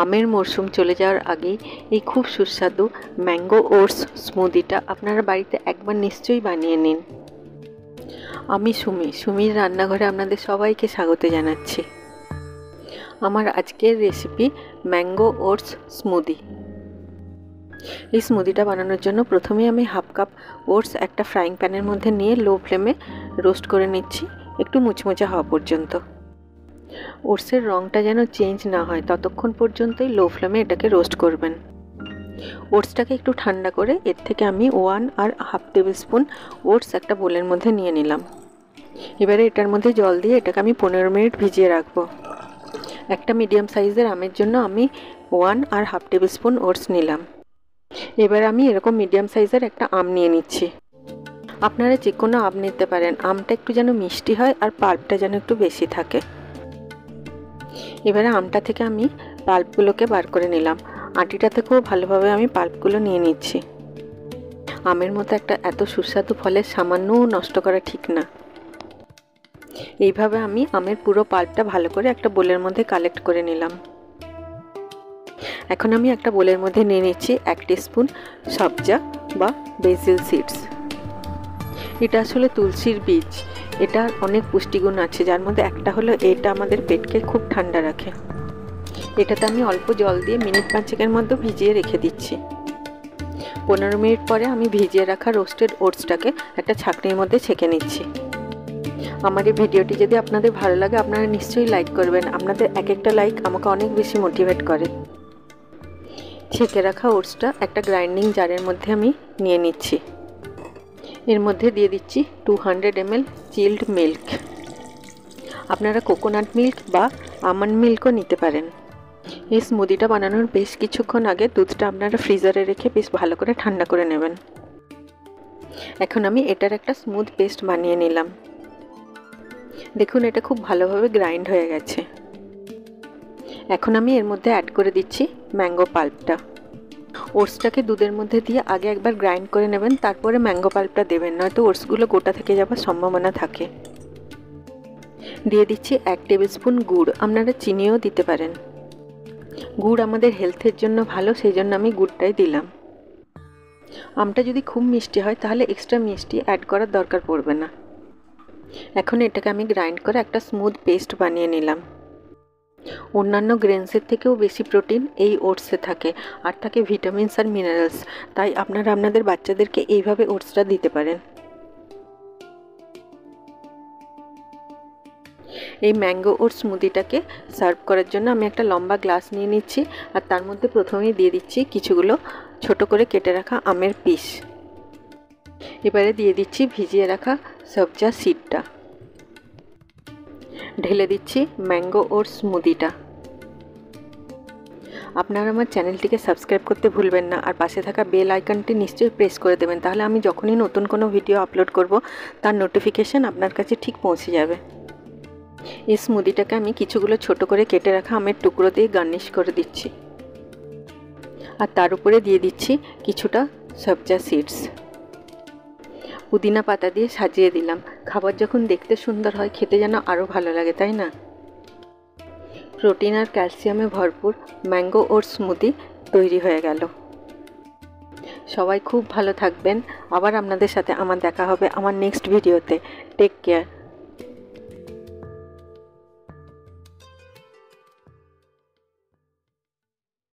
আমের মরশুম চলে যাওয়ার আগেই এই খুব সুস্বাদু ম্যাঙ্গো ওটস স্মুদিটা আপনারা বাড়িতে একবার নিশ্চয়ই বানিয়ে নিন। আমি সুমির রান্নাঘরে আপনাদের সবাইকে স্বাগত জানাচ্ছি। আমার আজকের রেসিপি ম্যাঙ্গো ওটস স্মুদি। এই স্মুদিটা বানানোর জন্য প্রথমে আমি হাফ কাপ ওটস একটা ফ্রাইং প্যানের মধ্যে নিয়ে লো ফ্লেমে রোস্ট করে নিচ্ছি একটু মুচমুচে হওয়া পর্যন্ত। ওটসের রঙটা যেন চেঞ্জ না হয় ততক্ষণ পর্যন্তই লো ফ্লেমে এটাকে রোস্ট করবেন। ওটসটাকে একটু ঠান্ডা করে এর থেকে আমি 1.5 টেবিল স্পুন ওটস একটা বোলের মধ্যে নিয়ে নিলাম। এবারে এটার মধ্যে জল দিয়ে এটাকে আমি 15 মিনিট ভিজিয়ে রাখবো। একটা মিডিয়াম সাইজের আমের জন্য আমি 1.5 টেবিল স্পুন ওটস নিলাম। এবার আমি এরকম মিডিয়াম সাইজের একটা আম নিয়ে নিচ্ছি। আপনারা যে কোনো আম নিতে পারেন, আমটা একটু যেন মিষ্টি হয় আর পাল্পটা যেন একটু বেশি থাকে। এবারে আমটা থেকে আমি পাল্পগুলোকে বার করে নিলাম। আটিটা থেকেও ভালোভাবে আমি পাল্পগুলো নিয়ে নিচ্ছি। আমের মতো একটা এত সুস্বাদু ফলের সামান্যও নষ্ট করা ঠিক না। এইভাবে আমি আমের পুরো পাল্পটা ভালো করে একটা বোলের মধ্যে কালেক্ট করে নিলাম। এখন আমি একটা বোলের মধ্যে নিয়ে নিচ্ছি 1 টিস্পুন সবজা বা বেসিল সিডস। এটা আসলে তুলসীর বীজ। এটা অনেক পুষ্টিগুণ আছে, যার মধ্যে একটা হলো এটা আমাদের পেটকে খুব ঠান্ডা রাখে। এটাতে আমি অল্প জল দিয়ে মিনিট 5-এর মধ্যে ভিজিয়ে রেখে দিচ্ছি। 15 মিনিট পরে আমি ভিজিয়ে রাখা রোস্টেড ওটসটাকে একটা ছাঁকনির মধ্যে ছেঁকে নিচ্ছি। আমার এই ভিডিওটি যদি আপনাদের ভালো লাগে আপনারা নিশ্চয়ই লাইক করবেন। আপনাদের এক একটা লাইক আমাকে অনেক বেশি মোটিভেট করে। ছেঁকে রাখা ওটসটা একটা গ্রাইন্ডিং জারের মধ্যে আমি নিয়ে নিচ্ছি। এর মধ্যে দিয়ে দিচ্ছি 200 ml চিল্ড মিল্ক। আপনারা কোকোনাট মিল্ক বা আমন্ড মিল্কও নিতে পারেন। এই স্মুদিটা বানানোর বেশ কিছুক্ষণ আগে দুধটা আপনারা ফ্রিজারে রেখে বেশ ভালো করে ঠান্ডা করে নেবেন। এখন আমি এটার একটা স্মুথ পেস্ট বানিয়ে নিলাম। দেখুন এটা খুব ভালোভাবে গ্রাইন্ড হয়ে গেছে। এখন আমি এর মধ্যে অ্যাড করে দিচ্ছি ম্যাঙ্গো পাল্পটা। ওটসটাকে দুধের মধ্যে দিয়ে আগে একবার গ্রাইন্ড করে নেবেন, তারপরে ম্যাঙ্গো পাল্পটা দেবেন, নয়তো ওটসগুলো গোটা থেকে যাওয়ার সম্ভাবনা থাকে। দিয়ে দিচ্ছি 1 টেবিল স্পুন গুড়। আপনারা চিনিও দিতে পারেন। গুড় আমাদের হেলথের জন্য ভালো, সেই জন্য আমি গুড়টাই দিলাম। আমটা যদি খুব মিষ্টি হয় তাহলে এক্সট্রা মিষ্টি অ্যাড করার দরকার পড়বে না। এখন এটাকে আমি গ্রাইন্ড করে একটা স্মুথ পেস্ট বানিয়ে নিলাম। অন্যান্য গ্রেনসের থেকেও বেশি প্রোটিন এই ওটসে থাকে, আর থাকে ভিটামিনস আর মিনারেলস। তাই আপনারা আপনাদের বাচ্চাদেরকে এইভাবে ওটসটা দিতে পারেন। এই ম্যাঙ্গো ওটস স্মুদিটাকে সার্ভ করার জন্য আমি একটা লম্বা গ্লাস নিয়ে নিচ্ছি, আর তার মধ্যে প্রথমেই দিয়ে দিচ্ছি কিছুগুলো ছোট করে কেটে রাখা আমের পিস। এবারে দিয়ে দিচ্ছি ভিজিয়ে রাখা সবজা সিডটা। ঢেলে দিচ্ছি ম্যাঙ্গো ওটস স্মুদিটা। আপনারা আমার চ্যানেলটিকে সাবস্ক্রাইব করতে ভুলবেন না, আর পাশে থাকা বেল আইকনটি নিশ্চয়ই প্রেস করে দেবেন, তাহলে আমি যখনই নতুন কোনো ভিডিও আপলোড করব তার নোটিফিকেশান আপনার কাছে ঠিক পৌঁছে যাবে। এই স্মুদিটাকে আমি কিছুগুলো ছোট করে কেটে রাখা আমের টুকরো দিয়ে গার্নিশ করে দিচ্ছি, আর তার উপরে দিয়ে দিচ্ছি কিছুটা সবজা সিডস। পুদিনা পাতা দিয়ে সাজিয়ে দিলাম। খাবার যখন দেখতে সুন্দর হয় খেতে যেন আরও ভালো লাগে, তাই না? প্রোটিন আর ক্যালসিয়ামে ভরপুর ম্যাঙ্গো ওটস স্মুদি তৈরি হয়ে গেল। সবাই খুব ভালো থাকবেন। আবার আপনাদের সাথে আমার দেখা হবে আমার নেক্সট ভিডিওতে। Take care.